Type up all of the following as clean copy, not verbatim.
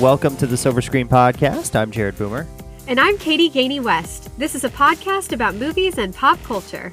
Welcome to the Silver Screen Podcast. I'm Jared Boomer. And I'm Katie Gainey West. This is a podcast about movies and pop culture.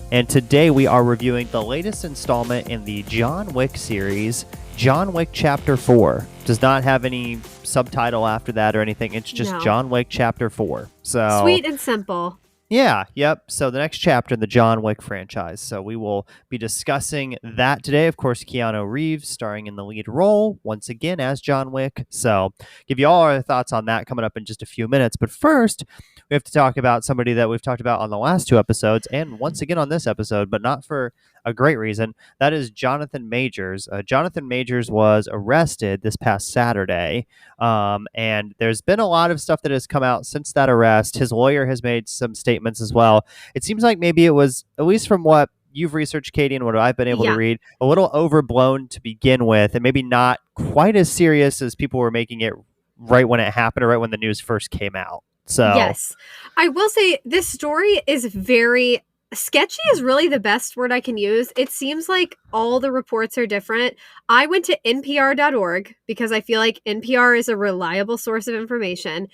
And today we are reviewing the latest installment in the John Wick series, John Wick Chapter 4. Does not have any subtitle after that or anything. It's just John Wick Chapter 4. So sweet and simple. Yeah, yep. So the next chapter in the John Wick franchise. So we will be discussing that today. Of course, Keanu Reeves starring in the lead role once again as John Wick. So give you all our thoughts on that coming up in just a few minutes. But first, we have to talk about somebody that we've talked about on the last two episodes and once again on this episode, but not for a great reason. That is Jonathan Majors. Jonathan Majors was arrested this past Saturday, and there's been a lot of stuff that has come out since that arrest. His lawyer has made some statements as well. It seems like maybe it was, at least from what you've researched, Katie, and what I've been able to read, a little overblown to begin with, and maybe not quite as serious as people were making it right when it happened or right when the news first came out. So yes, I will say this story is very sketchy is really the best word I can use. It seems like all the reports are different. I went to npr.org because I feel like NPR is a reliable source of information.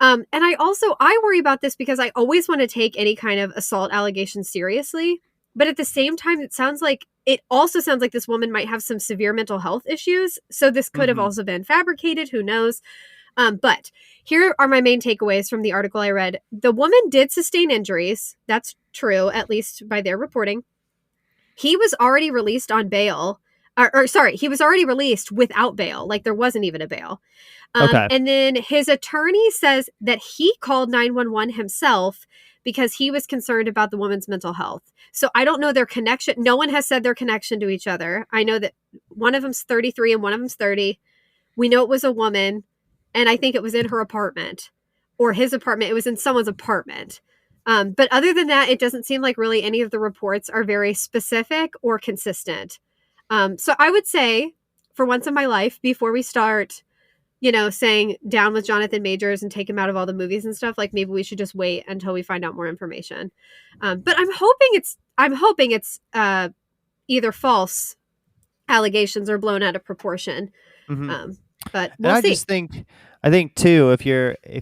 And I worry about this because I always want to take any kind of assault allegation seriously. But at the same time, it also sounds like this woman might have some severe mental health issues. So this could have also been fabricated. Who knows? But here are my main takeaways from the article I read. The woman did sustain injuries. That's true, at least by their reporting. He was already released on bail. He was already released without bail. Like there wasn't even a bail. Okay. And then his attorney says that he called 911 himself because he was concerned about the woman's mental health. So I don't know their connection. No one has said their connection to each other. I know that one of them's 33 and one of them's 30. We know it was a woman. And I think it was in her apartment or his apartment. It was in someone's apartment. But other than that, it doesn't seem like really any of the reports are very specific or consistent. So I would say for once in my life, before we start, saying down with Jonathan Majors and take him out of all the movies and stuff, like maybe we should just wait until we find out more information. But I'm hoping it's either false allegations or blown out of proportion. But we'll see. I think too, if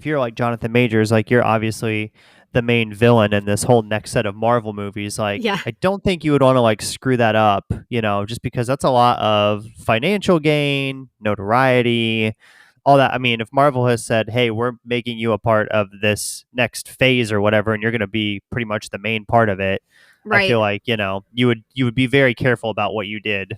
you're like Jonathan Majors, like you're obviously the main villain in this whole next set of Marvel movies. Like, I don't think you would want to like screw that up, just because that's a lot of financial gain, notoriety, all that. I mean, if Marvel has said, "Hey, we're making you a part of this next phase or whatever, and you're going to be pretty much the main part of it," right. I feel like you would be very careful about what you did,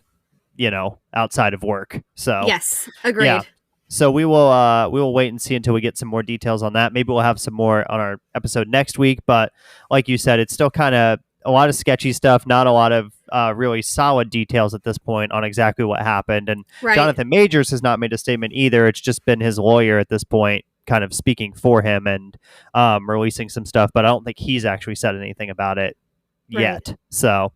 outside of work. So yes, agreed. Yeah. So we will wait and see until we get some more details on that. Maybe we'll have some more on our episode next week. But like you said, it's still kind of a lot of sketchy stuff, not a lot of really solid details at this point on exactly what happened. And Jonathan Majors has not made a statement either. It's just been his lawyer at this point kind of speaking for him and releasing some stuff. But I don't think he's actually said anything about it yet. So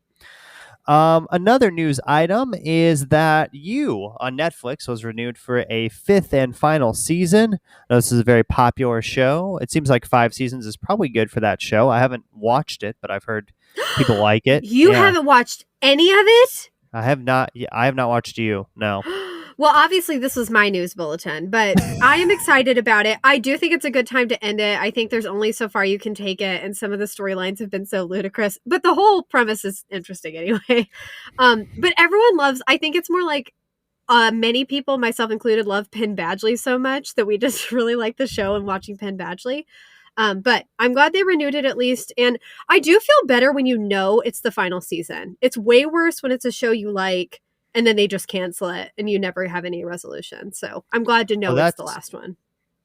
another news item is that You on Netflix was renewed for a 5th and final season. Now, this is a very popular show. It seems like 5 seasons is probably good for that show. I haven't watched it, but I've heard people like it. You haven't watched any of it? I have not. I have not watched You. No. Well, obviously, this was my news bulletin, but I am excited about it. I do think it's a good time to end it. I think there's only so far you can take it, and some of the storylines have been so ludicrous. But the whole premise is interesting anyway. But everyone loves, I think it's more like many people, myself included, love Penn Badgley so much that we just really like the show and watching Penn Badgley. But I'm glad they renewed it at least. And I do feel better when it's the final season. It's way worse when it's a show you like, and then they just cancel it and you never have any resolution. So I'm glad to know it's the last one.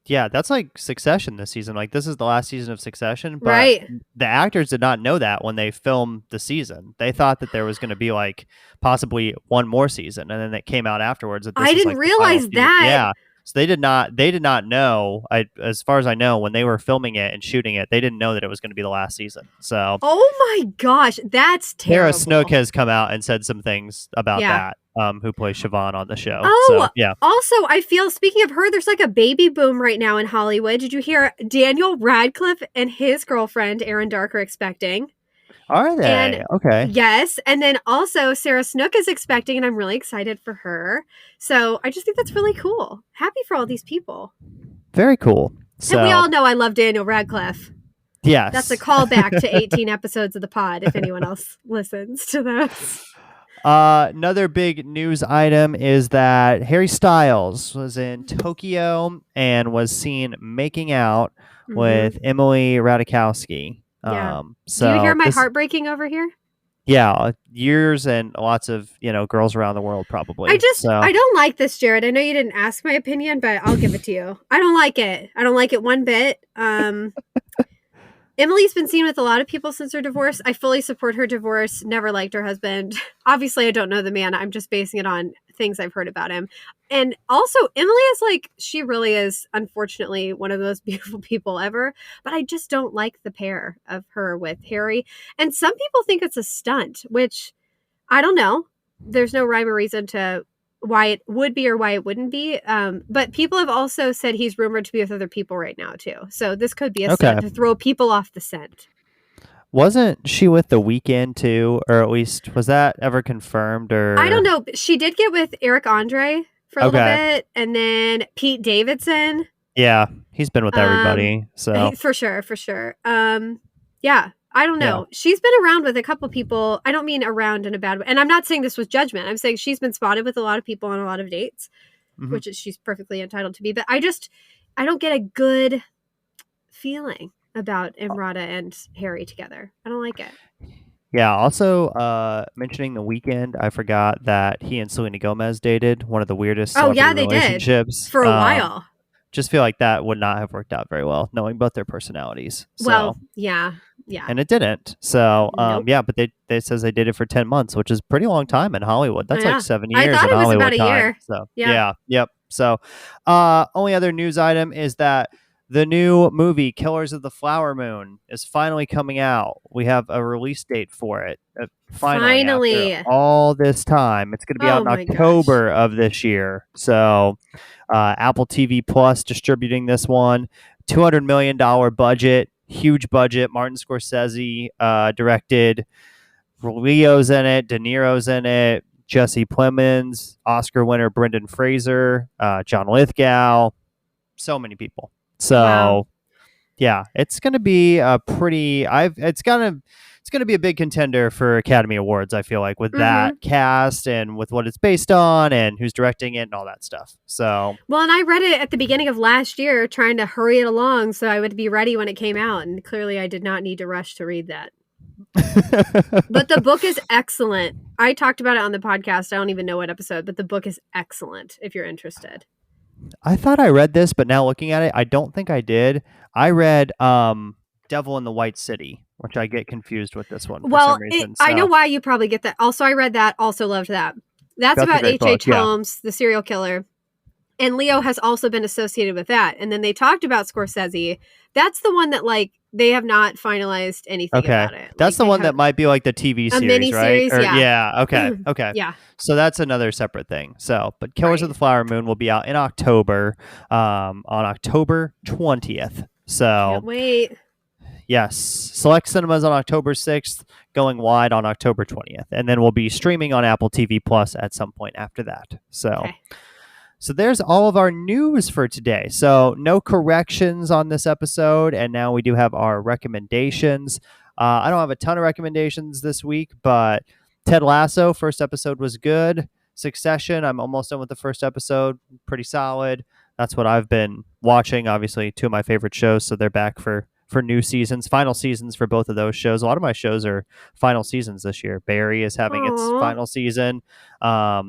Yeah, that's like Succession this season. Like this is the last season of Succession. But the actors did not know that when they filmed the season. They thought that there was going to be like possibly one more season. And then it came out afterwards. That this I didn't realize that. Yeah. So they did not know, as far as I know, when they were filming it and shooting it, they didn't know that it was going to be the last season. So, oh my gosh, that's terrible. Tara Snook has come out and said some things about that, who plays Siobhan on the show. Oh, so, yeah. Also, I feel, speaking of her, there's like a baby boom right now in Hollywood. Did you hear Daniel Radcliffe and his girlfriend, Erin Dark, are expecting? Are And they? Okay. yes, and then also Sarah Snook is expecting, and I'm really excited for her. So I just think that's really cool. Happy for all these people. Very cool. And we So, all know I love Daniel Radcliffe. That's a yes. callback to 18 episodes of the pod, if anyone else listens to those. Another big news item is that Harry Styles was in Tokyo and was seen making out Mm-hmm. with Emily Ratajkowski. Yeah. Do you hear So my this, heart breaking over here? yeah, years and lots of girls around the world probably. I So don't like this, Jared. I know you didn't ask my opinion, but I'll give it to you. I don't like it. I don't like it one bit. Emily's been seen with a lot of people since her divorce. I fully support her divorce. Never liked her husband. Obviously, I don't know the man. I'm just basing it on things I've heard about him. And also, Emily is like, she really is, unfortunately, one of the most beautiful people ever. But I just don't like the pair of her with Harry. And some people think it's a stunt, which I don't know. There's no rhyme or reason to why it would be or why it wouldn't be. But people have also said he's rumored to be with other people right now too. So this could be a okay, stunt to throw people off the scent. wasn't she with The Weeknd too, or at least was that ever confirmed? I don't Or know. She did get with Eric Andre for a little okay, bit, and then Pete Davidson. yeah, he's been with Um, everybody. So for sure, for sure. Yeah, I don't yeah, know. She's been around with a couple people. I don't mean around in a bad way, and I'm not saying this with judgment. I'm saying she's been spotted with a lot of people on a lot of dates, hmm which is she's perfectly entitled to be. But I don't get a good feeling about Imrata and Harry together. I don't like it. yeah. Also, mentioning The Weeknd, I forgot that he and Selena Gomez dated. One of the weirdest Oh celebrity yeah, they did relationships. for a while. Just feel like that would not have worked out very well, knowing both their personalities. Well, So, yeah, yeah. and it didn't. So, Nope. yeah, but they says they did it for 10 months, which is a pretty long time in Hollywood. That's like Yeah, 7 I years thought in it was about Hollywood a time. year. So, Yeah. yeah, yep. So, only other news item is that the new movie Killers of the Flower Moon is finally coming out. We have a release date for it. Finally, after Finally. all this time, it's going to be out Oh in my gosh. October of this year. So, Apple TV Plus distributing this one. $200 million budget, huge budget. Martin Scorsese directed. Leo's in it, De Niro's in it, Jesse Plemons, Oscar winner Brendan Fraser, John Lithgow, so many people. Wow. So yeah, it's gonna be a pretty. It's gonna be a big contender for Academy Awards. I feel like with Mm-hmm. that cast and with what it's based on and who's directing it and all that stuff. So Well, and I read it at the beginning of last year, trying to hurry it along so I would be ready when it came out. And clearly, I did not need to rush to read that. But the book is excellent. I talked about it on the podcast. I don't even know what episode, but the book is excellent if you're interested. I thought I read this, but now looking at it, I don't think I did. I read Devil in the White City, which I get confused with this one for Well, some reason. I know So why you probably get that. Also, I read that. Also loved that. That's that's a about great H.H. book. Yeah. Holmes, the serial killer. And Leo has also been associated with that. And then they talked about Scorsese. That's the one that, like, they have not finalized anything Okay. about it. That's Like, the they one that have might be like the TV a series, mini right? series. Or Yeah. yeah, okay. Okay. Yeah. So that's another separate thing. So, but Killers of Right. the Flower Moon will be out in October, on October 20th. So, Can't wait. yes, select cinemas on October 6th, going wide on October 20th, and then we'll be streaming on Apple TV Plus at some point after that. So, Okay. so there's all of our news for today. So no corrections on this episode, and now we do have our recommendations. I don't have a ton of recommendations this week, but Ted Lasso, first episode was good. Succession, I'm almost done with the first episode, pretty solid. That's what I've been watching. Obviously, two of my favorite shows, so they're back for new seasons, final seasons for both of those shows. A lot of my shows are final seasons this year. Barry is having its Aw. final season.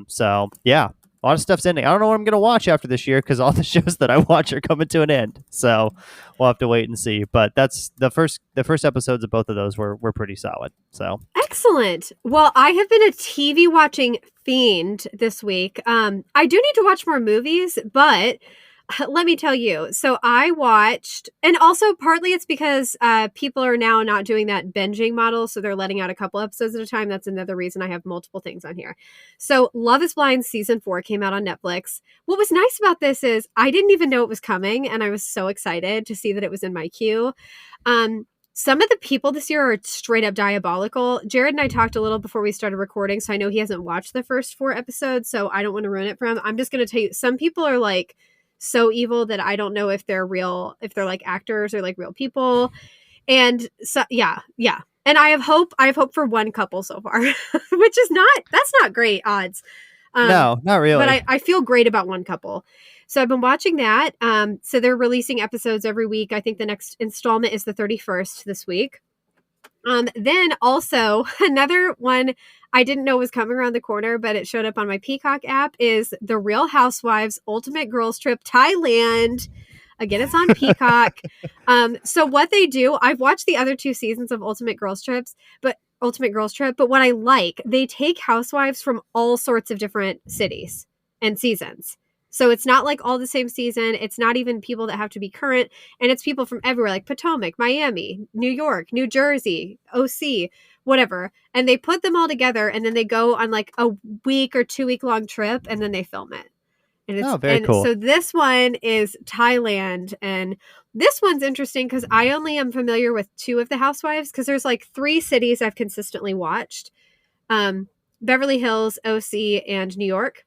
So yeah, a lot of stuff's ending. I don't know what I'm going to watch after this year because all the shows that I watch are coming to an end. So we'll have to wait and see. But that's the first episodes of both of those were pretty solid. So Excellent. Well, I have been a TV watching fiend this week. I do need to watch more movies, but let me tell you. So I watched, and also partly it's because people are now not doing that binging model, so they're letting out a couple episodes at a time. That's another reason I have multiple things on here. So Love Is Blind season 4 came out on Netflix. What was nice about this is I didn't even know it was coming, and I was so excited to see that it was in my queue. Some of the people this year are straight up diabolical. Jared and I talked a little before we started recording, so I know he hasn't watched the first 4 episodes, so I don't want to ruin it for him. I'm just going to tell you, some people are like so evil that I don't know if they're real, if they're like actors or like real people. And so, yeah. And I have hope for one couple so far, which is that's not great odds. No, not really. But I feel great about one couple. So I've been watching that. So they're releasing episodes every week. I think the next installment is the 31st this week. Then also another one I didn't know was coming around the corner, but it showed up on my Peacock app is The Real Housewives Ultimate Girls Trip Thailand. Again, it's on Peacock. So what they do, I've watched the other 2 seasons of Ultimate Girls Trip, but what I like, they take housewives from all sorts of different cities and seasons. So it's not like all the same season. It's not even people that have to be current. And it's people from everywhere, like Potomac, Miami, New York, New Jersey, OC, whatever. And they put them all together and then they go on like a week or 2-week long trip and then they film it. And it's very cool. So this one is Thailand. And this one's interesting because I only am familiar with 2 of the housewives because there's like 3 cities I've consistently watched. Beverly Hills, OC, and New York.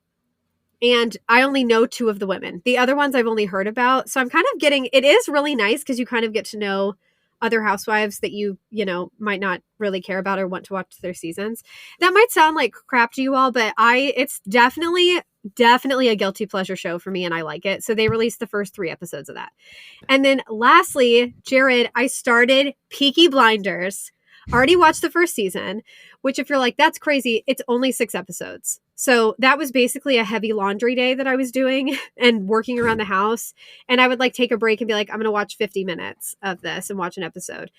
And I only know 2 of the women. The other ones I've only heard about. So I'm kind of it is really nice because you kind of get to know other housewives that you might not really care about or want to watch their seasons. That might sound like crap to you all, but it's definitely a guilty pleasure show for me and I like it. So they released the first 3 episodes of that. And then lastly, Jared, I started Peaky Blinders. Already watched the first season, which if you're like, that's crazy, it's only 6 episodes. So that was basically a heavy laundry day that I was doing and working around the house. And I would like take a break and be like, I'm going to watch 50 minutes of this and watch an episode.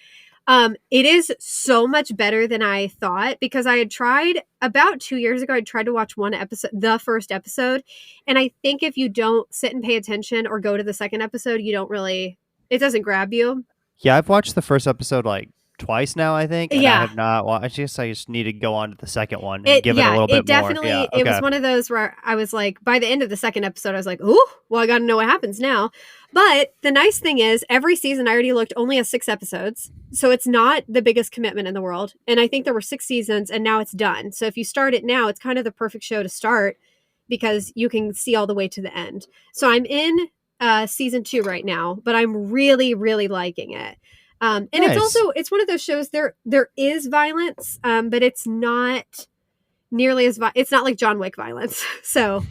It is so much better than I thought because I had tried about 2 years ago. I tried to watch one episode, the first episode. And I think if you don't sit and pay attention or go to the second episode, it doesn't grab you. Yeah, I've watched the first episode like twice now, I think. And yeah. I have not watched. I just need to go on to the second one and give it a little bit more. Yeah, it was one of those where I was like, by the end of the second episode, I was like, ooh, well, I got to know what happens now. But the nice thing is every season I already looked only has 6 episodes. So it's not the biggest commitment in the world. And I think there were 6 seasons and now it's done. So if you start it now, it's kind of the perfect show to start because you can see all the way to the end. So I'm in season 2 right now, but I'm really, really liking it. And nice. It's one of those shows there is violence, but it's not nearly as it's not like John Wick violence. So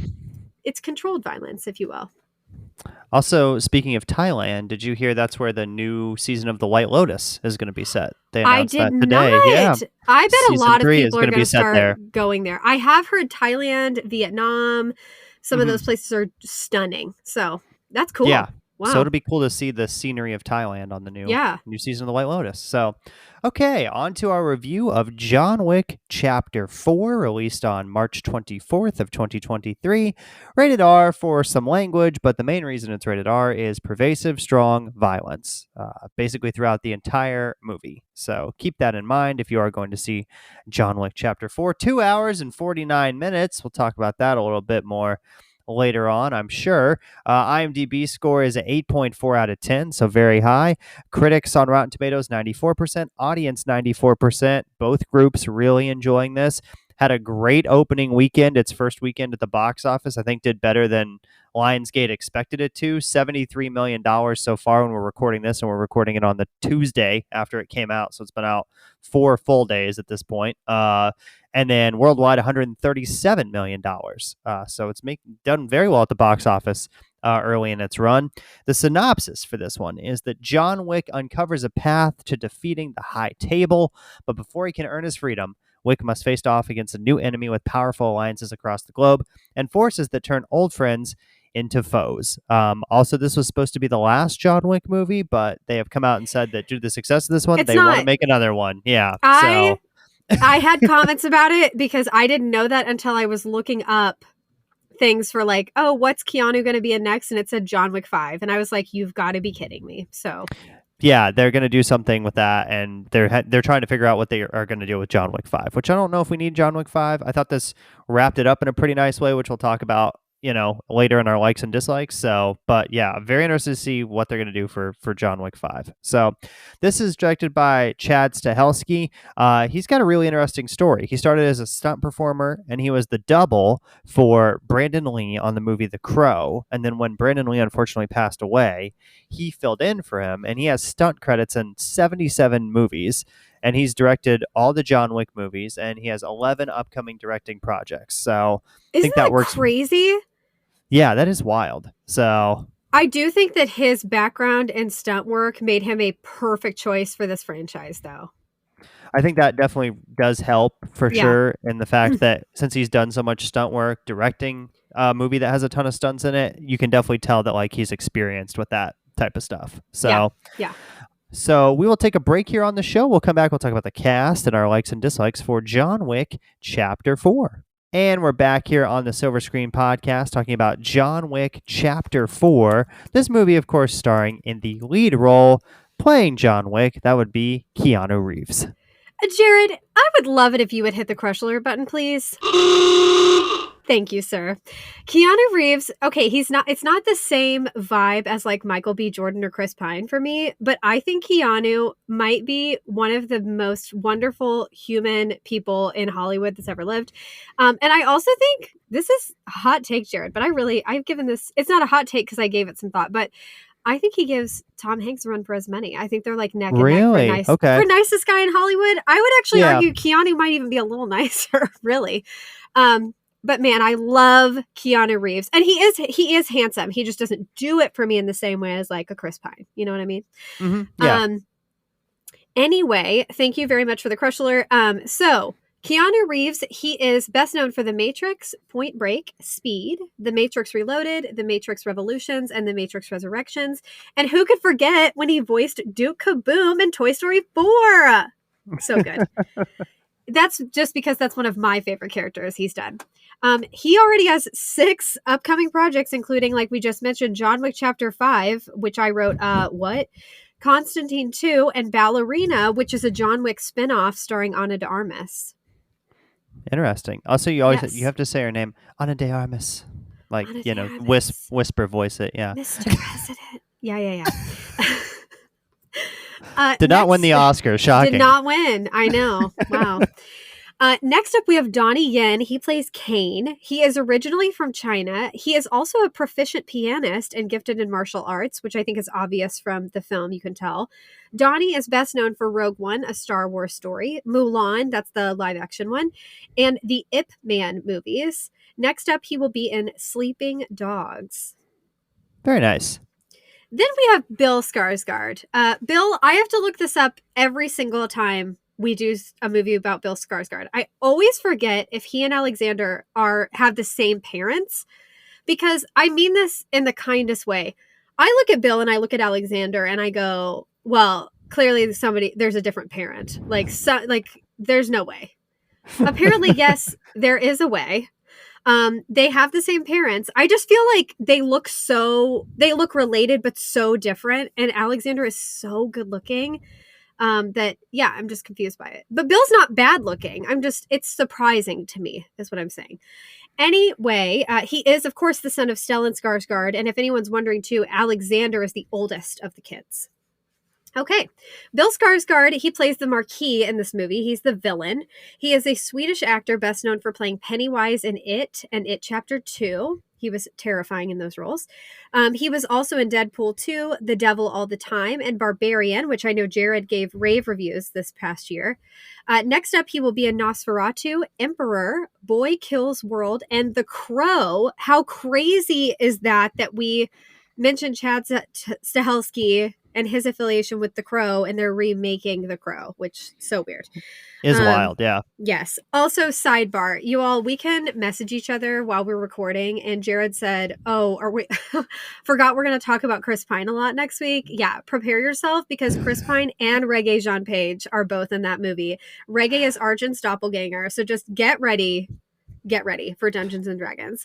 it's controlled violence, if you will. Also, speaking of Thailand, did you hear that's where the new season of The White Lotus is going to be set? They announced that today. Not. Yeah. I bet a lot of people are going to start going there. I have heard Thailand, Vietnam, some of those places are stunning. So that's cool. Yeah. Wow. So it'll be cool to see the scenery of Thailand on the new season of The White Lotus. So, okay, on to our review of John Wick Chapter 4, released on March 24th of 2023. Rated R for some language, but the main reason it's rated R is pervasive, strong violence, basically throughout the entire movie. So keep that in mind if you are going to see John Wick Chapter 4. 2 hours and 49 minutes. We'll talk about that a little bit more later on, I'm sure. IMDb score is an 8.4 out of 10, so very high. Critics on Rotten Tomatoes, 94%. Audience, 94%. Both groups really enjoying this. Had a great opening weekend. Its first weekend at the box office, I think, did better than Lionsgate expected it to. $73 million so far when we're recording this, and we're recording it on the Tuesday after it came out, so it's been out 4 full days at this point. And then worldwide, $137 million. So it's done very well at the box office early in its run. The synopsis for this one is that John Wick uncovers a path to defeating the High Table, but before he can earn his freedom, Wick must face off against a new enemy with powerful alliances across the globe and forces that turn old friends into foes. Also, this was supposed to be the last John Wick movie, but they have come out and said that due to the success of this one, they want to make another one. Yeah. I had comments about it because I didn't know that until I was looking up things for like, oh, what's Keanu going to be in next? And it said John Wick 5. And I was like, you've got to be kidding me. So... yeah, they're going to do something with that, and they're trying to figure out what they are going to do with John Wick 5, which I don't know if we need John Wick 5. I thought this wrapped it up in a pretty nice way, which we'll talk about later in our likes and dislikes. So, but yeah, very interested to see what they're going to do for John Wick 5. So, this is directed by Chad Stahelski. He's got a really interesting story. He started as a stunt performer, and he was the double for Brandon Lee on the movie The Crow. And then when Brandon Lee unfortunately passed away, he filled in for him, and he has stunt credits in 77 movies. And he's directed all the John Wick movies, and he has 11 upcoming directing projects. So I Isn't think that that works. crazy? Yeah, that is wild. So I do think that his background in stunt work made him a perfect choice for this franchise, though. I think that definitely does help for Yeah. sure. And the fact that since he's done so much stunt work, directing a movie that has a ton of stunts in it, you can definitely tell that like he's experienced with that type of stuff. So Yeah. So we will take a break here on the show. We'll come back. We'll talk about the cast and our likes and dislikes for John Wick Chapter 4. And we're back here on the Silver Screen Podcast talking about John Wick Chapter 4. This movie, of course, starring in the lead role, playing John Wick. That would be Keanu Reeves. Jared, I would love it if you would hit the crush alert button, please. Thank you, sir. Keanu Reeves, okay, it's not the same vibe as like Michael B. Jordan or Chris Pine for me, but I think Keanu might be one of the most wonderful human people in Hollywood that's ever lived. And I also think this is a hot take, Jared, but I've given this, it's not a hot take because I gave it some thought, but I think he gives Tom Hanks a run for his money. I think they're like neck and neck for nicest guy in Hollywood. I would actually argue Keanu might even be a little nicer, really. But man, I love Keanu Reeves, and he is handsome. He just doesn't do it for me in the same way as like a Chris Pine. You know what I mean? Mm-hmm. Yeah. Anyway, thank you very much for the crush alert. So Keanu Reeves, he is best known for The Matrix, Point Break, Speed, The Matrix Reloaded, The Matrix Revolutions, and The Matrix Resurrections. And who could forget when he voiced Duke Kaboom in Toy Story 4? So good. That's just because that's one of my favorite characters he's done. He already has 6 upcoming projects, including, like we just mentioned, John Wick Chapter 5, which I wrote, Constantine 2, and Ballerina, which is a John Wick spinoff starring Ana de Armas. Interesting. Also, you have to say her name, Ana de Armas. Like, Ana de Armas. Whisper voice it, yeah. Mr. President. Yeah. Did not win the Oscar. Shocking. Did not win. I know. Wow. Next up, we have Donnie Yen. He plays Kane. He is originally from China. He is also a proficient pianist and gifted in martial arts, which I think is obvious from the film, you can tell. Donnie is best known for Rogue One, a Star Wars story, Mulan, that's the live action one, and the Ip Man movies. Next up, he will be in Sleeping Dogs. Very nice. Then we have Bill Skarsgård. Bill, I have to look this up every single time we do a movie about Bill Skarsgård. I always forget if he and Alexander have the same parents, because I mean this in the kindest way. I look at Bill and I look at Alexander and I go, well, clearly there's a different parent. There's no way. Apparently, yes, there is a way. They have the same parents. I just feel like they look related, but so different. And Alexander is so good looking. I'm just confused by it. But Bill's not bad looking. It's surprising to me, is what I'm saying. Anyway, he is, of course, the son of Stellan Skarsgård. And if anyone's wondering too, Alexander is the oldest of the kids. Okay, Bill Skarsgård, he plays the Marquis in this movie. He's the villain. He is a Swedish actor best known for playing Pennywise in It and It Chapter 2. He was terrifying in those roles. He was also in Deadpool 2, The Devil All the Time, and Barbarian, which I know Jared gave rave reviews this past year. Next up, he will be in Nosferatu, Emperor, Boy Kills World, and The Crow. How crazy is that we mentioned Chad Stahelski and his affiliation with The Crow, and they're remaking The Crow, which is so weird. Is wild, yeah. Yes. Also, sidebar, you all, we can message each other while we're recording, and Jared said, forgot we're going to talk about Chris Pine a lot next week. Yeah, prepare yourself, because Chris Pine and Reggae Jean Page are both in that movie. Reggae is Arjun's doppelganger, so just get ready for Dungeons and Dragons.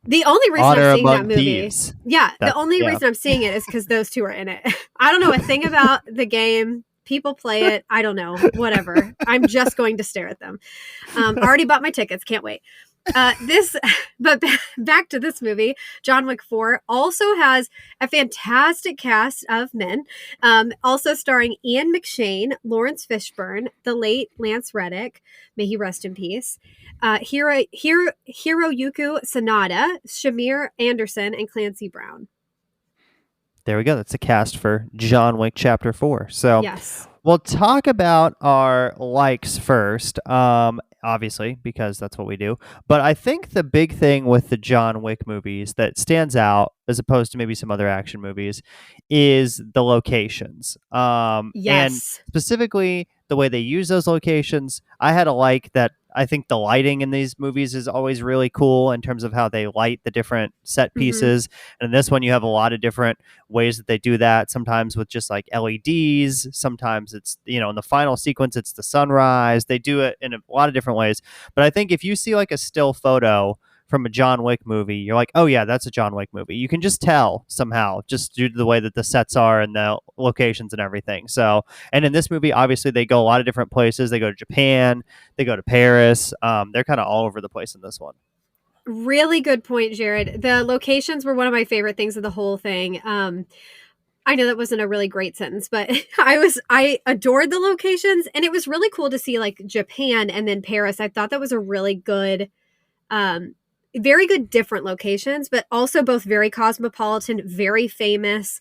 The only reason I'm seeing that movie, reason I'm seeing it is because those two are in it. I don't know a thing about the game. People play it. I don't know. Whatever. I'm just going to stare at them. Already bought my tickets. Can't wait. This, but back to this movie, John Wick 4 also has a fantastic cast of men, also starring Ian McShane, Lawrence Fishburne, the late Lance Reddick, may he rest in peace, Hiroyuki Sanada, Shamir Anderson, and Clancy Brown. There we go. That's a cast for John Wick Chapter 4. So Yes. we'll talk about our likes first, obviously, because that's what we do. But I think the big thing with the John Wick movies that stands out, as opposed to maybe some other action movies, is the locations. And Yes. specifically, the way they use those locations. I had a like that. I think the lighting in these movies is always really cool in terms of how they light the different set Mm-hmm. pieces. And in this one, you have a lot of different ways that they do that, sometimes with just like LEDs, sometimes it's, in the final sequence it's the sunrise. They do it in a lot of different ways. But I think if you see like a still photo from a John Wick movie, you're like, oh yeah, that's a John Wick movie. You can just tell somehow, just due to the way that the sets are and the locations and everything. So, and in this movie, obviously they go a lot of different places. They go to Japan, they go to Paris. They're kind of all over the place in this one. Really good point, Jared. The locations were one of my favorite things of the whole thing. I know that wasn't a really great sentence, but I adored the locations, and it was really cool to see like Japan and then Paris. I thought that was a really good, um, very good different locations, but also both very cosmopolitan, very famous.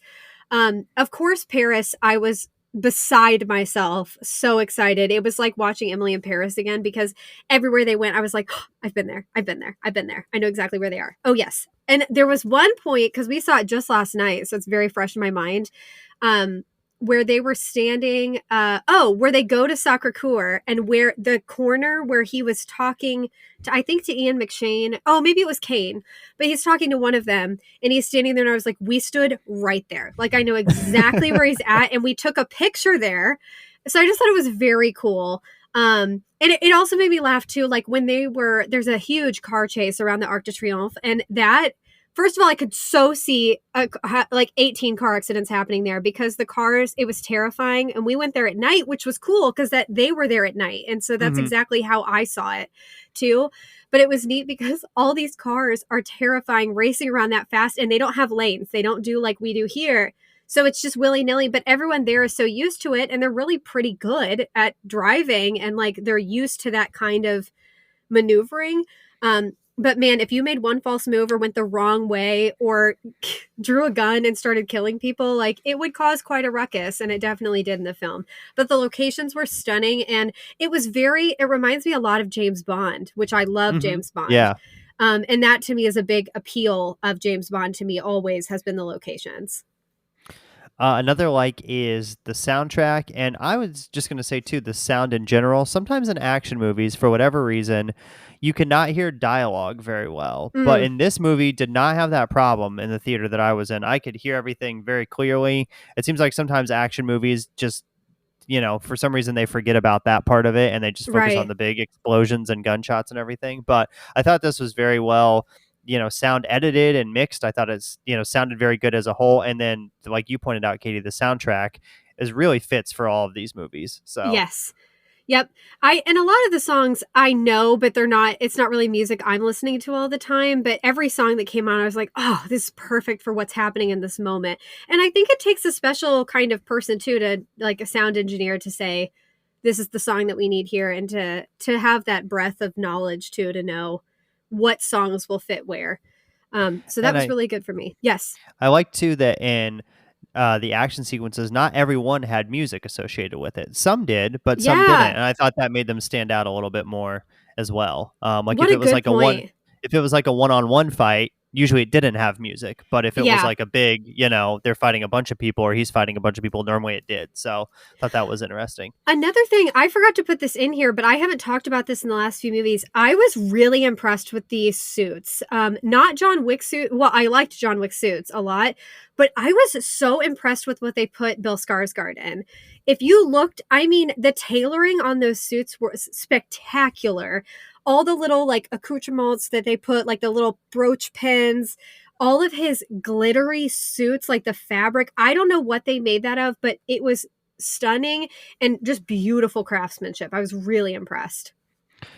Of course, Paris, I was beside myself, so excited. It was like watching Emily in Paris again because everywhere they went, I was like, oh, I've been there, I've been there, I've been there. I know exactly where they are. Oh, yes. And there was one point, because we saw it just last night, so it's very fresh in my mind. Where they were standing, where they go to Sacre-Cœur, and where the corner where he was talking to, I think to Ian McShane, oh, maybe it was Kane, but he's talking to one of them, and he's standing there, and I was like, we stood right there. Like, I know exactly where he's at, and we took a picture there. So I just thought it was very cool. And it also made me laugh too, like when there's a huge car chase around the Arc de Triomphe, and that, first of all, I could so see like 18 car accidents happening there because the cars, it was terrifying. And we went there at night, which was cool because that they were there at night. And so that's Mm-hmm. exactly how I saw it too. But it was neat because all these cars are terrifying, racing around that fast, and they don't have lanes. They don't do like we do here. So it's just willy nilly, but everyone there is so used to it, and they're really pretty good at driving, and like they're used to that kind of maneuvering. But man, if you made one false move or went the wrong way or drew a gun and started killing people, like it would cause quite a ruckus. And it definitely did in the film. But the locations were stunning. And it reminds me a lot of James Bond, which I love Mm-hmm. James Bond. Yeah. And that to me is a big appeal of James Bond to me always has been the locations. Another like is the soundtrack, and I was just going to say too, the sound in general. Sometimes in action movies, for whatever reason, you cannot hear dialogue very well. But Mm, in this movie, did not have that problem in the theater that I was in. I could hear everything very clearly. It seems like sometimes action movies just, for some reason they forget about that part of it and they just focus on right. the big explosions and gunshots and everything. But I thought this was very well, sound edited and mixed. I thought it's, sounded very good as a whole. And then, like you pointed out, Katie, the soundtrack is really fits for all of these movies. So, Yes. Yep. And a lot of the songs I know, but it's not really music I'm listening to all the time. But every song that came on, I was like, oh, this is perfect for what's happening in this moment. And I think it takes a special kind of person too, to like a sound engineer, to say, this is the song that we need here, and to have that breadth of knowledge too, to know what songs will fit where. So that and was really good for me. Yes. I like too that in the action sequences, not everyone had music associated with it. Some did, but some didn't, Yeah. and I thought that made them stand out a little bit more as well. Like What a good point. if it was like a one-on-one fight, usually it didn't have music. But if it was Yeah. like a big, they're fighting a bunch of people or he's fighting a bunch of people, normally it did. So I thought that was interesting. Another thing, I forgot to put this in here, but I haven't talked about this in the last few movies. I was really impressed with these suits. Not John Wick suit. Well, I liked John Wick suits a lot, but I was so impressed with what they put Bill Skarsgård in. If you looked, I mean, the tailoring on those suits was spectacular. All the little like accoutrements that they put, like the little brooch pins, all of his glittery suits, like the fabric. I don't know what they made that of, but it was stunning and just beautiful craftsmanship. I was really impressed.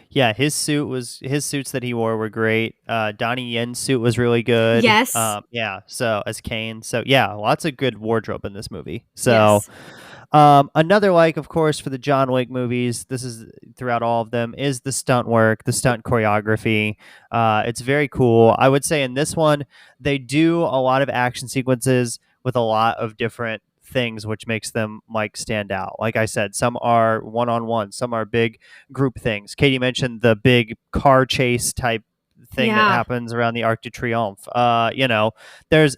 Yeah, his suits that he wore were great. Donnie Yen's suit was really good. Yes. Yeah, so as Kane. So yeah, lots of good wardrobe in this movie. So Yes. another like, of course, for the John Wick movies, this is throughout all of them, is the stunt work, the stunt choreography. It's very cool. I would say in this one, they do a lot of action sequences with a lot of different things, which makes them like stand out. Like I said, some are one on one, some are big group things. Katie mentioned the big car chase type thing that Yeah. happens around the Arc de Triomphe. There's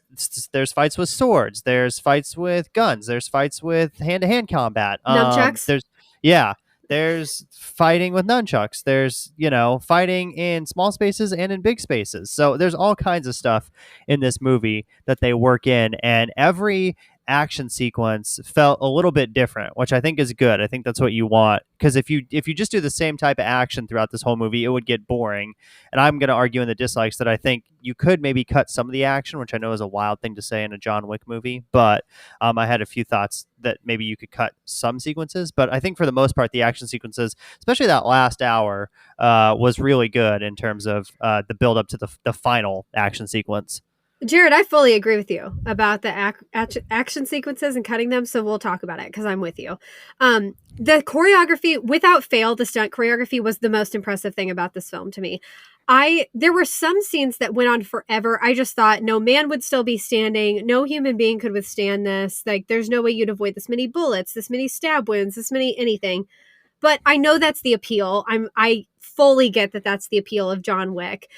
there's fights with swords, there's fights with guns, there's fights with hand-to-hand combat. Nunchucks. Yeah, there's fighting with nunchucks, there's fighting in small spaces and in big spaces. So there's all kinds of stuff in this movie that they work in, and every action sequence felt a little bit different, which I think is good. I think that's what you want, because if you just do the same type of action throughout this whole movie, it would get boring. And I'm going to argue in the dislikes that I think you could maybe cut some of the action, which I know is a wild thing to say in a John Wick movie, but I had a few thoughts that maybe you could cut some sequences. But I think for the most part, the action sequences, especially that last hour, was really good in terms of the build up to the final action sequence. Jared, I fully agree with you about the action sequences and cutting them. So we'll talk about it because I'm with you. The choreography, without fail, the stunt choreography was the most impressive thing about this film to me. There were some scenes that went on forever. I just thought no man would still be standing. No human being could withstand this. Like, there's no way you'd avoid this many bullets, this many stab wounds, this many anything. But I know that's the appeal. I fully get that that's the appeal of John Wick.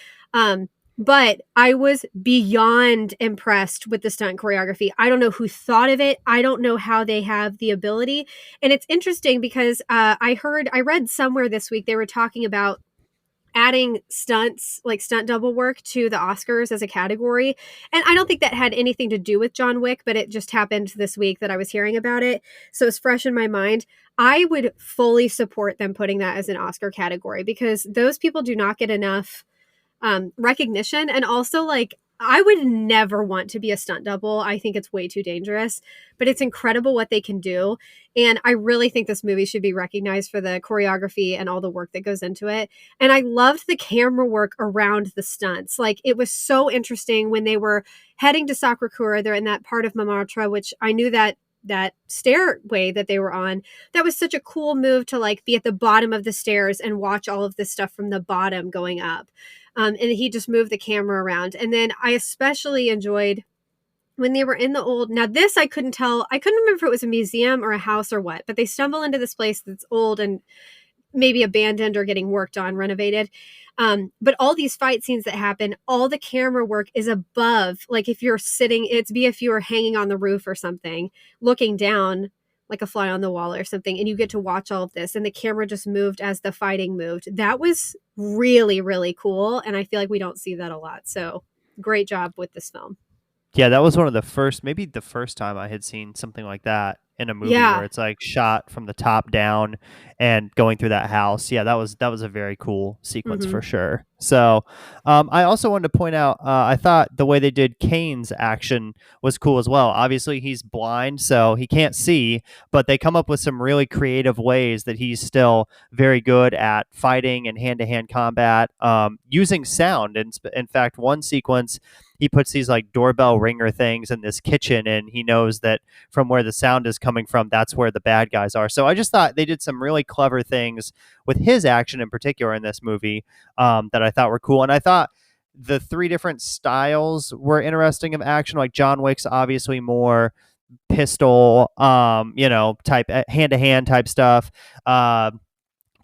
But I was beyond impressed with the stunt choreography. I don't know who thought of it. I don't know how they have the ability. And it's interesting because I read somewhere this week they were talking about adding stunts, like stunt double work, to the Oscars as a category. And I don't think that had anything to do with John Wick, but it just happened this week that I was hearing about it. So it's fresh in my mind. I would fully support them putting that as an Oscar category because those people do not get enough recognition. And also, like, I would never want to be a stunt double. I think it's way too dangerous, but it's incredible what they can do. And I really think this movie should be recognized for the choreography and all the work that goes into it. And I loved the camera work around the stunts. Like, it was so interesting when they were heading to Sacré-Cœur. They're in that part of Montmartre, which I knew that stairway that they were on, that was such a cool move to like be at the bottom of the stairs and watch all of this stuff from the bottom going up. And he just moved the camera around. And then I especially enjoyed when they were in the old, now this I couldn't remember if it was a museum or a house or what, but they stumble into this place that's old and maybe abandoned or getting worked on, renovated. But all these fight scenes that happen, all the camera work is above. Like if you're sitting, if you were hanging on the roof or something, looking down like a fly on the wall or something, and you get to watch all of this, and the camera just moved as the fighting moved. That was really, really cool, and I feel like we don't see that a lot. So great job with this film. Yeah, that was one of the first, maybe the first time I had seen something like that in a movie where Yeah. it's like shot from the top down and going through that house. Yeah, that was a very cool sequence Mm-hmm. for sure. So, I also wanted to point out, I thought the way they did Kane's action was cool as well. Obviously, he's blind, so he can't see, but they come up with some really creative ways that he's still very good at fighting and hand to hand combat, using sound. And in fact, one sequence, he puts these like doorbell ringer things in this kitchen, and he knows that from where the sound is coming from, that's where the bad guys are. So I just thought they did some really clever things with his action in particular in this movie, that I thought were cool. And I thought the three different styles were interesting of action. Like John Wick's obviously more pistol, type hand to hand type stuff.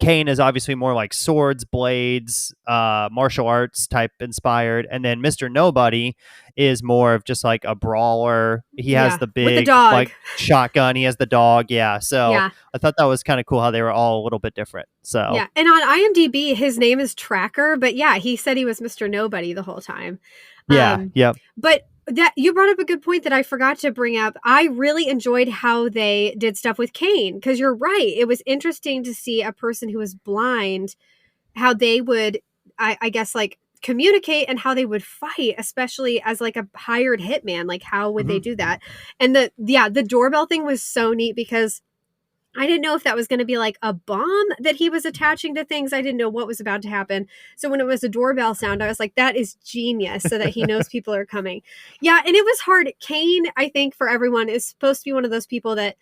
Kane is obviously more like swords, blades, martial arts type inspired, and then Mr. Nobody is more of just like a brawler. He has Yeah. the With the big dog. like shotgun. He has the dog. Yeah, so Yeah. I thought that was kind of cool how they were all a little bit different. So Yeah. And on IMDb, his name is Tracker, but yeah, he said he was Mr. Nobody the whole time. yeah, Um, yep. but that you brought up a good point that I forgot to bring up. I really enjoyed how they did stuff with Kane because you're right. It was interesting to see a person who was blind, how they would, I guess, like communicate and how they would fight, especially as like a hired hitman. Like, how would they Mhm. do that? And the doorbell thing was so neat because I didn't know if that was going to be like a bomb that he was attaching to things. I didn't know what was about to happen. So when it was a doorbell sound, I was like, that is genius, so that he knows people are coming. Yeah, and it was hard. Kane, I think for everyone, is supposed to be one of those people that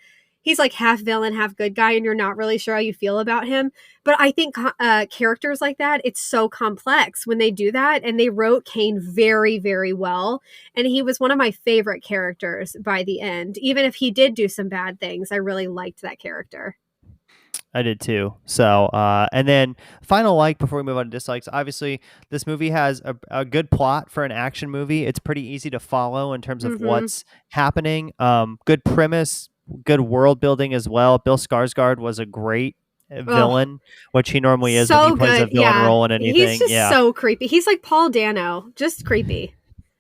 he's like half villain, half good guy, and you're not really sure how you feel about him. But I think characters like that, it's so complex when they do that. And they wrote Kane very, very well. And he was one of my favorite characters by the end. Even if he did do some bad things, I really liked that character. I did too. So, and then final like before we move on to dislikes. Obviously, this movie has a good plot for an action movie. It's pretty easy to follow in terms of Mm-hmm. what's happening. Good premise, good world building as well. Bill Skarsgård was a great Oh, villain, which he normally is when he so plays a good. villain Yeah. role in He's anything. just Yeah. so creepy. He's like Paul Dano, just creepy.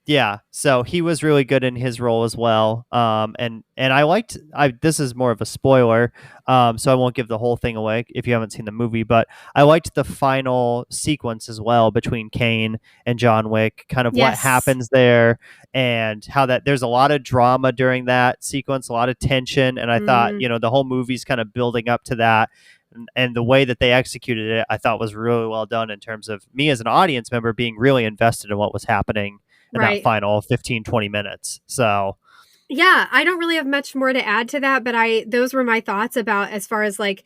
Yeah, so he was really good in his role as well. And I liked. I This is more of a spoiler, so I won't give the whole thing away if you haven't seen the movie. But I liked the final sequence as well between Kane and John Wick. Kind of what Yes. happens there, and how that there's a lot of drama during that sequence, a lot of tension. And I thought, Mm, the whole movie's kind of building up to that. And the way that they executed it, I thought was really well done in terms of me as an audience member being really invested in what was happening in that right. final 15-20 minutes. So, Yeah, I don't really have much more to add to that, but those were my thoughts about as far as like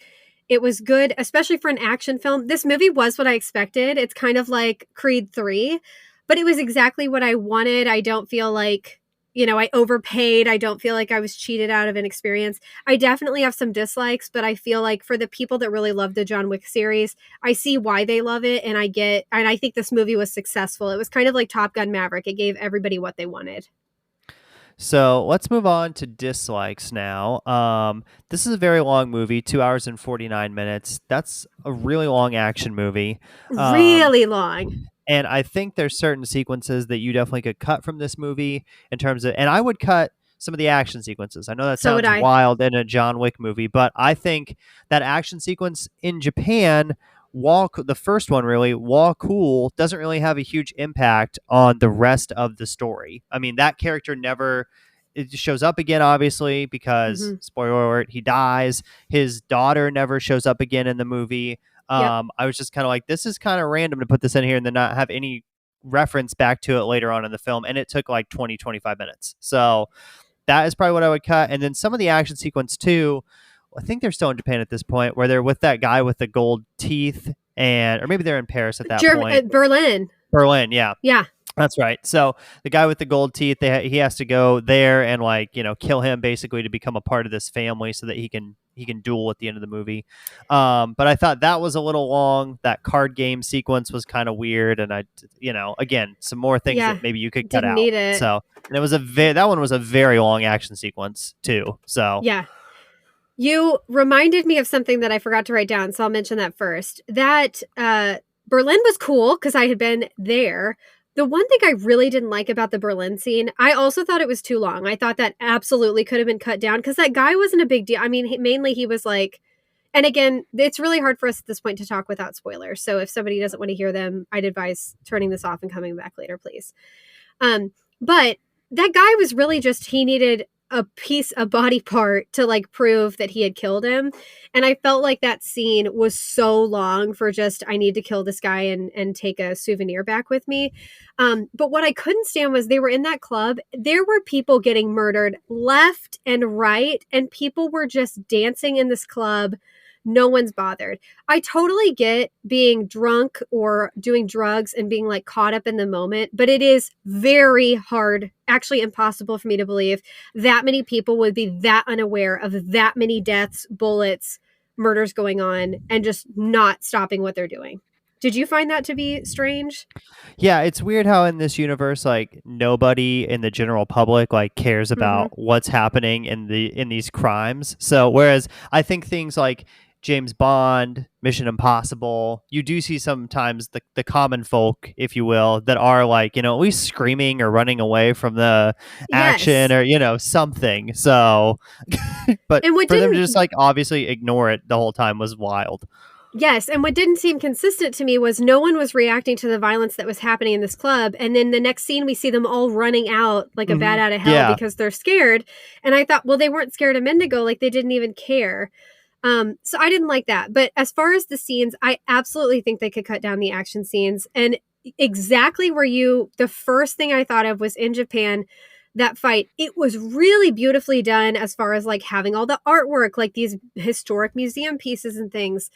it was good, especially for an action film. This movie was what I expected. It's kind of like Creed 3, but it was exactly what I wanted. I don't feel like, I overpaid. I don't feel like I was cheated out of an experience. I definitely have some dislikes, but I feel like for the people that really love the John Wick series, I see why they love it, and I think this movie was successful. It was kind of like Top Gun Maverick. It gave everybody what they wanted. let's move on to dislikes now. This is a very long movie, 2 hours and 49 minutes. That's a really long action movie. Um, Really long. and I think there's certain sequences that you definitely could cut from this movie in terms of, and I would cut some of the action sequences. I know that So would sounds I. wild in a John Wick movie, but I think that action sequence in Japan, while the first one really, while cool, doesn't really have a huge impact on the rest of the story. I mean, that character never it just shows up again, obviously, because Hmm. spoiler alert, he dies. His daughter never shows up again in the movie. Yep. I was just kind of like, this is kind of random to put this in here and then not have any reference back to it later on in the film. And it took like 20-25 minutes. So that is probably what I would cut. And then some of the action sequence too, I think they're still in Japan at this point, where they're with that guy with the gold teeth, or maybe they're in Paris at that point. Berlin. Berlin, yeah. Yeah. That's right. So the guy with the gold teeth, he has to go there and kill him basically to become a part of this family so that he can duel at the end of the movie. But I thought that was a little long. That card game sequence was kind of weird, and again, some more things Yeah. that maybe you could cut Didn't out. need it. So and that one was a very long action sequence too. So Yeah. You reminded me of something that I forgot to write down, so I'll mention that first. That Berlin was cool because I had been there. The one thing I really didn't like about the Berlin scene, I also thought it was too long. I thought that absolutely could have been cut down because that guy wasn't a big deal. I mean, mainly he was like, and again, it's really hard for us at this point to talk without spoilers. So if somebody doesn't want to hear them, I'd advise turning this off and coming back later, please. But that guy was really just, he needed a body part to like prove that he had killed him. And I felt like that scene was so long for just, I need to kill this guy and take a souvenir back with me. But what I couldn't stand was they were in that club. There were people getting murdered left and right, and people were just dancing in this club. No one's bothered. I totally get being drunk or doing drugs and being like caught up in the moment, but it is very hard, actually impossible for me to believe that many people would be that unaware of that many deaths, bullets, murders going on and just not stopping what they're doing. Did you find that to be strange? yeah, it's weird how in this universe, like nobody in the general public cares Mm-hmm. about what's happening in these crimes. So whereas I think things like James Bond, Mission Impossible, you do see sometimes the common folk, if you will, that are at least screaming or running away from the action Yes. or something. So, but And what for them to didn't just obviously ignore it the whole time was wild. Yes, and what didn't seem consistent to me was no one was reacting to the violence that was happening in this club, and then the next scene we see them all running out like a bat out of hell Yeah. because they're scared. And I thought, well, they weren't scared a minute ago, like they didn't even care. So I didn't like that. But as far as the scenes, I absolutely think they could cut down the action scenes. And exactly where the first thing I thought of was in Japan, that fight. It was really beautifully done as far as like having all the artwork, like these historic museum pieces and things,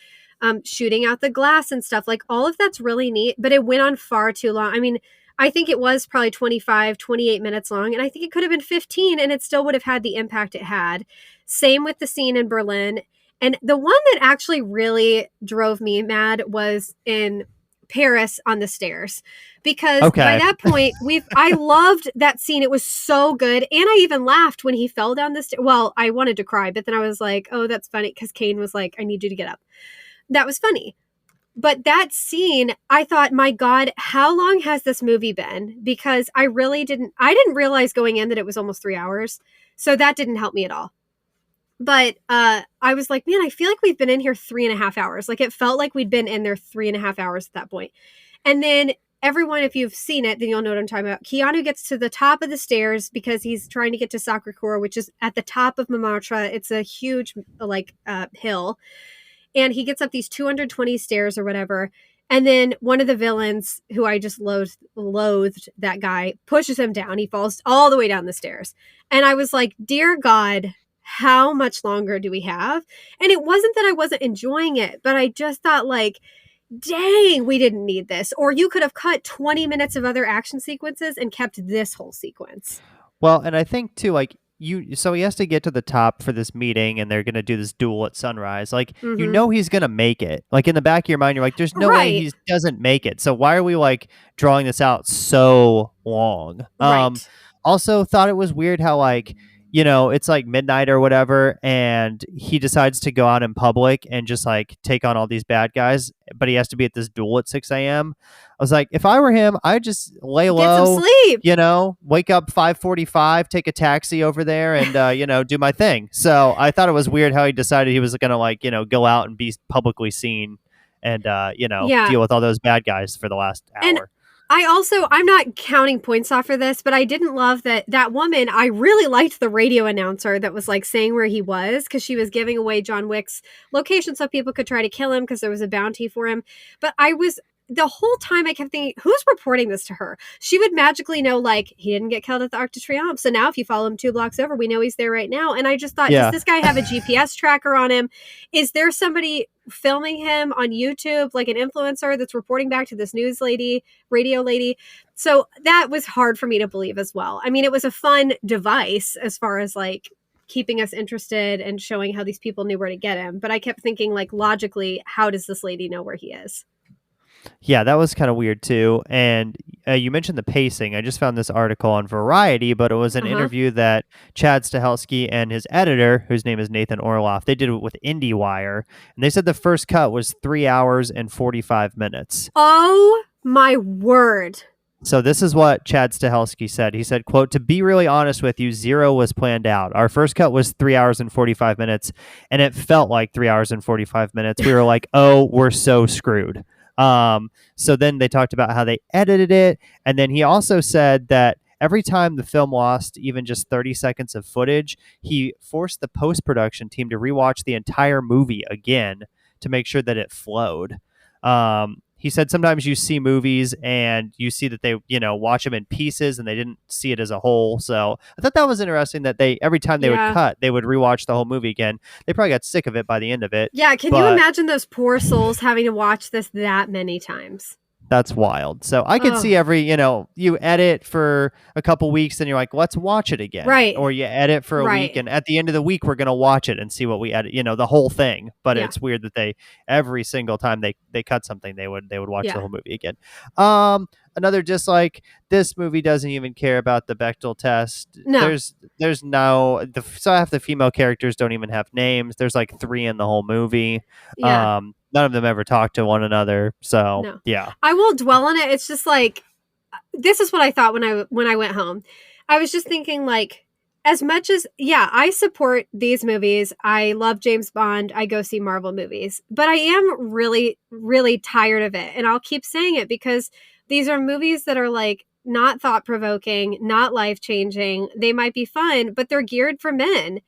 shooting out the glass and stuff. Like all of that's really neat, but it went on far too long. I mean, I think it was probably 25, 28 minutes long, and I think it could have been 15 and it still would have had the impact it had. Same with the scene in Berlin. And the one that actually really drove me mad was in Paris on the stairs, because by Okay. that point I loved that scene. It was so good, and I even laughed when he fell down the stairs. Well, I wanted to cry, but then I was like, oh, that's funny, because Kane was like, I need you to get up. That was funny. But that scene, I thought, my God, how long has this movie been? Because I didn't realize going in that it was almost 3 hours. So that didn't help me at all. But I was like, man, I feel like we've been in here 3.5 hours. Like it felt like we'd been in there 3.5 hours at that point. And then everyone, if you've seen it, then you'll know what I'm talking about. Keanu gets to the top of the stairs because he's trying to get to Sacré-Cœur, which is at the top of Montmartre. It's a huge hill. And he gets up these 220 stairs or whatever. And then one of the villains, who I just loathed that guy, pushes him down. He falls all the way down the stairs. And I was like, dear God, how much longer do we have? And it wasn't that I wasn't enjoying it, but I just thought like, dang, we didn't need this. Or you could have cut 20 minutes of other action sequences and kept this whole sequence. Well, and I think too, like so he has to get to the top for this meeting, and they're gonna do this duel at sunrise. Like Mm-hmm. he's gonna make it. Like in the back of your mind, you're like, there's no way Right. he doesn't make it. So why are we like drawing this out so long? Right. Also thought it was weird how like it's like midnight or whatever, and he decides to go out in public and just like take on all these bad guys, but he has to be at this duel at 6 a.m. I was like, if I were him, I'd just lay Get some low, sleep. wake up 5:45, take a taxi over there, and do my thing. So I thought it was weird how he decided he was gonna like go out and be publicly seen, and Yeah. deal with all those bad guys for the last And hour. I'm not counting points off for this, but I didn't love that woman. I really liked the radio announcer that was like saying where he was, because she was giving away John Wick's location so people could try to kill him because there was a bounty for him. But the whole time I kept thinking, who's reporting this to her? She would magically know, like, he didn't get killed at the Arc de Triomphe. So now if you follow him 2 blocks over, we know he's there right now. And I just thought, does Yeah. this guy have a GPS tracker on him? Is there somebody filming him on YouTube, like an influencer that's reporting back to this news lady, radio lady? So that was hard for me to believe as well. I mean, it was a fun device as far as like keeping us interested and showing how these people knew where to get him. But I kept thinking, like, logically, how does this lady know where he is? Yeah, that was kind of weird too. And you mentioned the pacing. I just found this article on Variety, but it was an Uh-huh. interview that Chad Stahelski and his editor, whose name is Nathan Orloff, they did it with IndieWire, and they said the first cut was 3 hours and 45 minutes. Oh my word. So this is what Chad Stahelski said. He said, quote, "To be really honest with you, zero was planned out. Our first cut was 3 hours and 45 minutes, and it felt like 3 hours and 45 minutes. We were like, oh, we're so screwed." So then they talked about how they edited it. And then he also said that every time the film lost even just 30 seconds of footage, he forced the post-production team to rewatch the entire movie again to make sure that it flowed. He said sometimes you see movies and you see that they, watch them in pieces and they didn't see it as a whole. So I thought that was interesting that every time they would Yeah. cut, they would rewatch the whole movie again. They probably got sick of it by the end of it. Yeah. Can you But imagine those poor souls having to watch this that many times? that's wild. So I could Oh, see you edit for a couple weeks and you're like, let's watch it again. right. Or you edit for a week Right. and at the end of the week, we're going to watch it and see what we edit, the whole thing. But Yeah. it's weird that every single time they cut something, they would watch Yeah. the whole movie again. Another dislike, this movie doesn't even care about the Bechdel test. No. There's no, so half the female characters don't even have names. There's like 3 in the whole movie. Yeah. None of them ever talk to one another. So No. yeah. I won't dwell on it. It's just like, this is what I thought when I went home. I was just thinking, like, as much as, yeah, I support these movies. I love James Bond. I go see Marvel movies. But I am really, really tired of it. And I'll keep saying it because these are movies that are like not thought provoking, not life changing. They might be fun, but they're geared for men.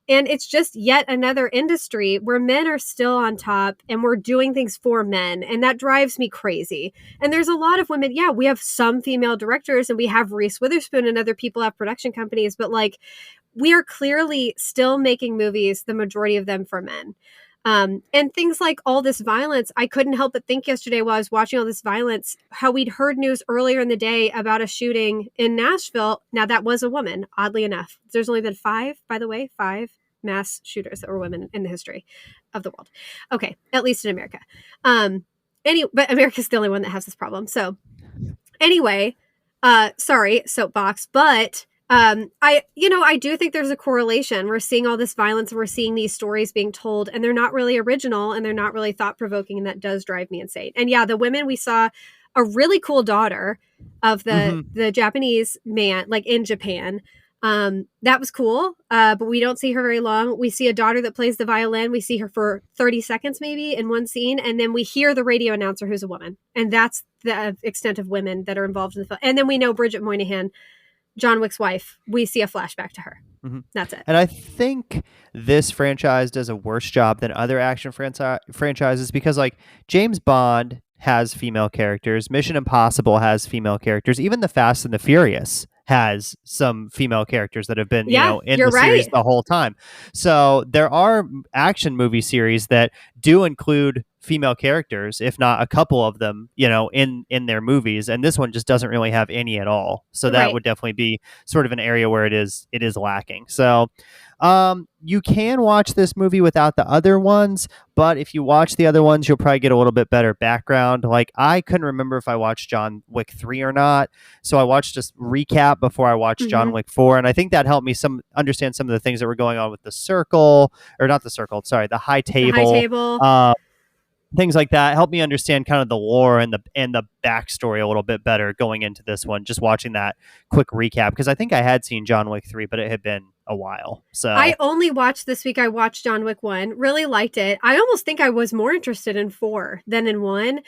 And it's just yet another industry where men are still on top and we're doing things for men. And that drives me crazy. And there's a lot of women. Yeah, we have some female directors and we have Reese Witherspoon and other people have production companies, but like we are clearly still making movies, the majority of them for men. And things like all this violence, I couldn't help but think yesterday while I was watching all this violence, how we'd heard news earlier in the day about a shooting in Nashville. Now that was a woman, oddly enough. There's only been 5, by the way, 5 mass shooters that were women in the history of the world. Okay, at least in America. But America's the only one that has this problem. So anyway, sorry, soapbox, but I do think there's a correlation. We're seeing all this violence and we're seeing these stories being told and they're not really original and they're not really thought provoking. And that does drive me insane. And yeah, the women, we saw a really cool daughter of the Japanese man, like in Japan. That was cool. But we don't see her very long. We see a daughter that plays the violin. We see her for 30 seconds, maybe in one scene. And then we hear the radio announcer who's a woman. And that's the extent of women that are involved in the film. And then we know Bridget Moynihan, John Wick's wife, we see a flashback to her. That's it. And I think this franchise does a worse job than other action franchises because, like, James Bond has female characters. Mission Impossible has female characters. Even The Fast and the Furious has some female characters that have been, in the series the whole time. So there are action movie series that do include female characters, if not a couple of them, in their movies. And this one just doesn't really have any at all. So that would definitely be sort of an area where it is lacking. So you can watch this movie without the other ones, but if you watch the other ones, you'll probably get a little bit better background. Like, I couldn't remember if I watched John Wick 3 or not, so I watched a recap before I watched John Wick 4, and I think that helped me understand some of the things that were going on with the high table. Things like that helped me understand kind of the lore and the backstory a little bit better going into this one, just watching that quick recap, because I think I had seen John Wick 3, but it had been a while. So I only watched this week. I watched John Wick 1, really liked it. I almost think I was more interested in 4 than in 1.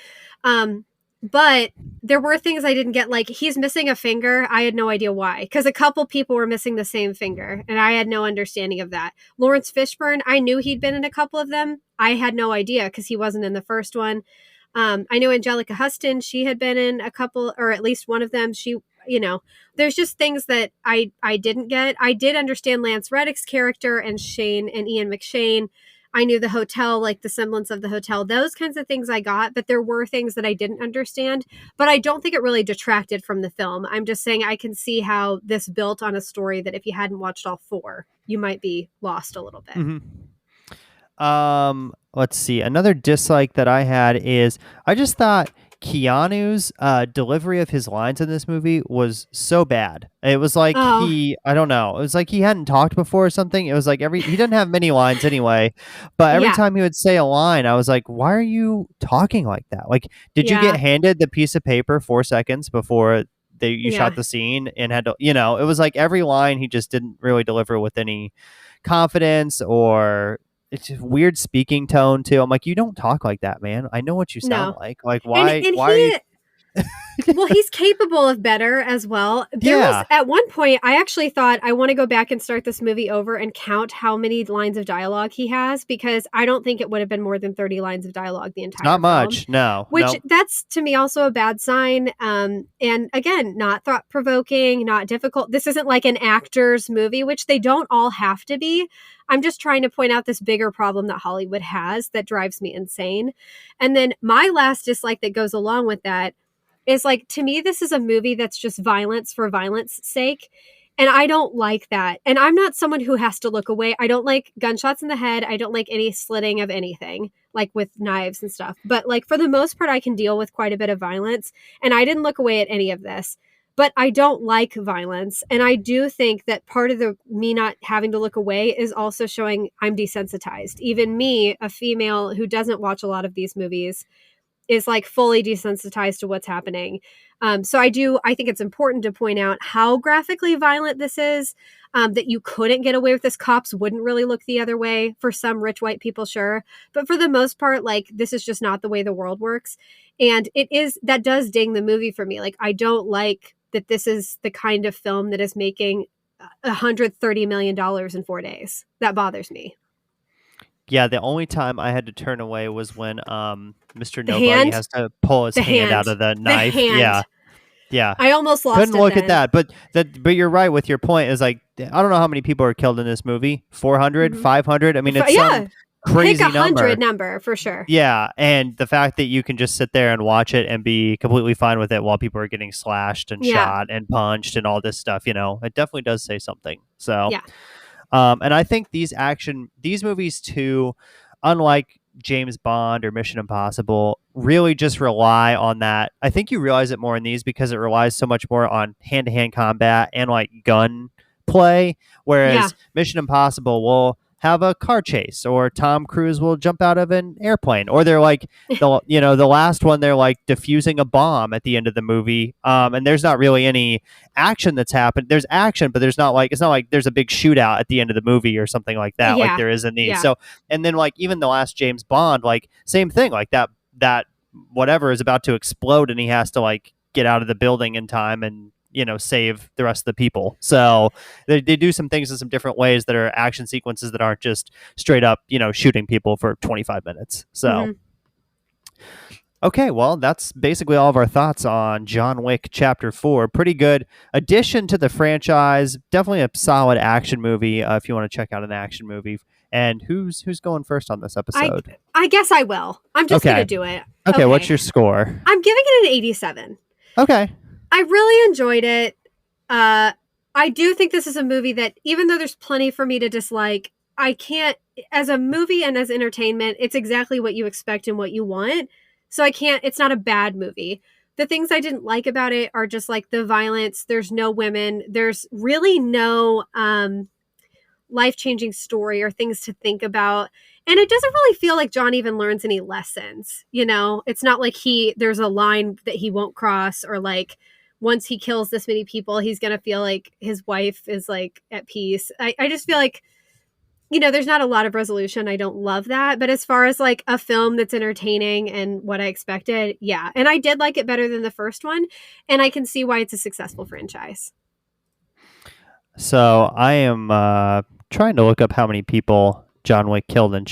But there were things I didn't get, like he's missing a finger. I had no idea why, because a couple people were missing the same finger and I had no understanding of that. Lawrence Fishburne, I knew he'd been in a couple of them. I had no idea because he wasn't in the first one. I know Angelica Huston, she had been in a couple, or at least one of them. She, there's just things that I didn't get. I did understand Lance Reddick's character and Shane and Ian McShane. I knew the hotel, like the semblance of the hotel, those kinds of things I got, but there were things that I didn't understand, but I don't think it really detracted from the film. I'm just saying I can see how this built on a story that if you hadn't watched all 4, you might be lost a little bit. Let's see. Another dislike that I had is I just thought Keanu's delivery of his lines in this movie was so bad. It was like I don't know. It was like he hadn't talked before or something. It was like he didn't have many lines anyway, but every time he would say a line, I was like, why are you talking like that? Like, did you get handed the piece of paper 4 seconds before you shot the scene and had to, it was like every line he just didn't really deliver with any confidence, or it's a weird speaking tone too. I'm like, you don't talk like that, man. I know what you sound like. Like, why? And why? Are you... Well, he's capable of better as well. There was at one point, I actually thought I want to go back and start this movie over and count how many lines of dialogue he has, because I don't think it would have been more than 30 lines of dialogue the entire film. Not much, no. That's to me also a bad sign. And again, not thought provoking, not difficult. This isn't like an actor's movie, which they don't all have to be. I'm just trying to point out this bigger problem that Hollywood has that drives me insane. And then my last dislike that goes along with that is, like, to me, this is a movie that's just violence for violence sake. And I don't like that. And I'm not someone who has to look away. I don't like gunshots in the head. I don't like any slitting of anything, like with knives and stuff. But like, for the most part, I can deal with quite a bit of violence. And I didn't look away at any of this. But I don't like violence. And I do think that part of me not having to look away is also showing I'm desensitized. Even me, a female who doesn't watch a lot of these movies, is like fully desensitized to what's happening. So I think it's important to point out how graphically violent this is, that you couldn't get away with this. Cops wouldn't really look the other way. For some rich white people, sure. But for the most part, like, this is just not the way the world works. And that does ding the movie for me. Like, I don't like that this is the kind of film that is making $130 million in 4 days. That bothers me. Yeah, the only time I had to turn away was when Mr. The Nobody hand, has to pull his the hand out hand, of the the knife. hand. Yeah. I almost lost Couldn't it look at then. that. But you're right with your point. Is like, I don't know how many people are killed in this movie. 400, 500. I mean, it's some crazy pick 100 number for sure. Yeah, and the fact that you can just sit there and watch it and be completely fine with it while people are getting slashed and shot and punched and all this stuff, it definitely does say something. So, and I think these movies too, unlike James Bond or Mission Impossible, really just rely on that. I think you realize it more in these because it relies so much more on hand-to-hand combat and like gun play, whereas Mission Impossible will have a car chase, or Tom Cruise will jump out of an airplane, or they're like the last one, they're like defusing a bomb at the end of the movie, and there's not really any action that's happened. There's action, but there's not like, it's not like there's a big shootout at the end of the movie or something like that, like there is in these. So, and then like even the last James Bond, like same thing, like that whatever is about to explode and he has to like get out of the building in time and save the rest of the people. So they do some things in some different ways that are action sequences that aren't just straight up, shooting people for 25 minutes. So, okay, well, that's basically all of our thoughts on John Wick Chapter 4. Pretty good addition to the franchise. Definitely a solid action movie if you want to check out an action movie. And who's going first on this episode? I guess I will. I'm just going to do it. Okay, what's your score? I'm giving it an 87. Okay. I really enjoyed it. I do think this is a movie that, even though there's plenty for me to dislike, I can't, as a movie and as entertainment, it's exactly what you expect and what you want. So it's not a bad movie. The things I didn't like about it are just like the violence. There's no women. There's really no life-changing story or things to think about. And it doesn't really feel like John even learns any lessons. It's not like there's a line that he won't cross, or like, once he kills this many people, he's going to feel like his wife is like at peace. I just feel like, there's not a lot of resolution. I don't love that. But as far as like a film that's entertaining and what I expected, yeah. And I did like it better than the first one. And I can see why it's a successful franchise. So I am trying to look up how many people John Wick killed in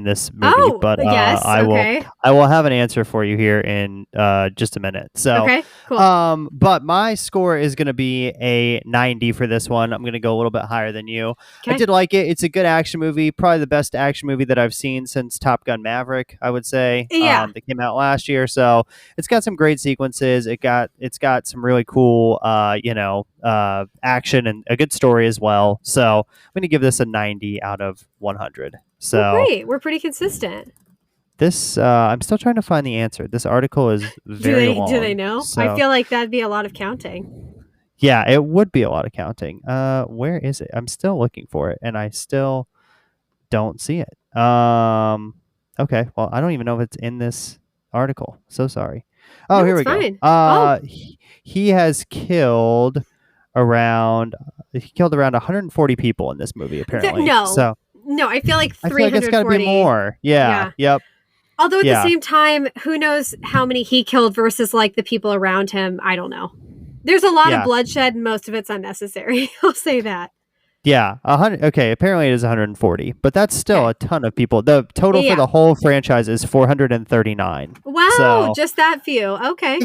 this movie, but yes, I will have an answer for you here in just a minute. So, okay, cool. But my score is going to be a 90 for this one. I'm going to go a little bit higher than you. Okay. I did like it. It's a good action movie, probably the best action movie that I've seen since Top Gun Maverick, I would say. Yeah, that came out last year. So it's got some great sequences. It's got some really cool, action and a good story as well. So I'm going to give this a 90 out of 100. So great. We're pretty consistent. This I'm still trying to find the answer. This article is very long. Do they know? So, I feel like that'd be a lot of counting. Yeah, it would be a lot of counting. Where is it? I'm still looking for it, and I still don't see it. Okay. Well, I don't even know if it's in this article. So sorry. Oh, here we go. He has killed around 140 people in this movie, apparently. No, I feel like 340. I feel like it's got to be more. Yeah. Yep. Although at the same time, who knows how many he killed versus like the people around him? I don't know. There's a lot of bloodshed, and most of it's unnecessary. I'll say that. Yeah, 100. Okay, apparently it is 140, but that's still a ton of people. The total for the whole franchise is 439. Wow, just that few. Okay.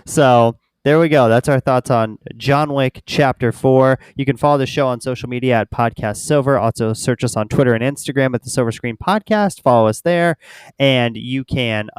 So there we go. That's our thoughts on John Wick Chapter 4. You can follow the show on social media at Podcast Silver. Also, search us on Twitter and Instagram at the Silver Screen Podcast. Follow us there. And you can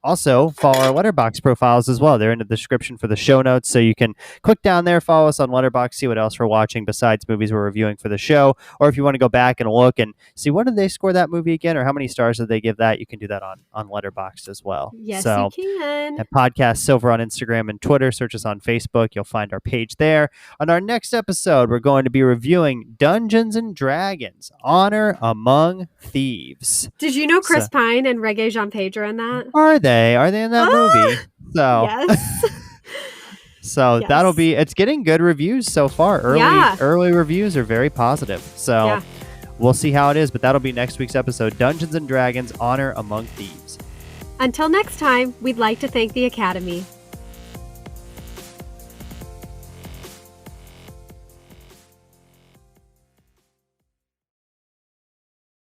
also follow our Letterboxd profiles as well. They're in the description for the show notes. So you can click down there, follow us on Letterboxd, see what else we're watching besides movies we're reviewing for the show. Or if you want to go back and look and see what did they score that movie again, or how many stars did they give that, you can do that on Letterboxd as well. Yes, you can. At Podcast Silver on Instagram and Twitter. Search us on Facebook. You'll find our page there. On our next episode, we're going to be reviewing Dungeons and Dragons: Honor Among Thieves. Did you know Chris Pine and Reggae Jean Pedro in that? Are they in that movie? So yes. So that'll be, it's getting good reviews so far. Early reviews are very positive. So we'll see how it is, but that'll be next week's episode, Dungeons and Dragons: Honor Among Thieves. Until next time, we'd like to thank the Academy.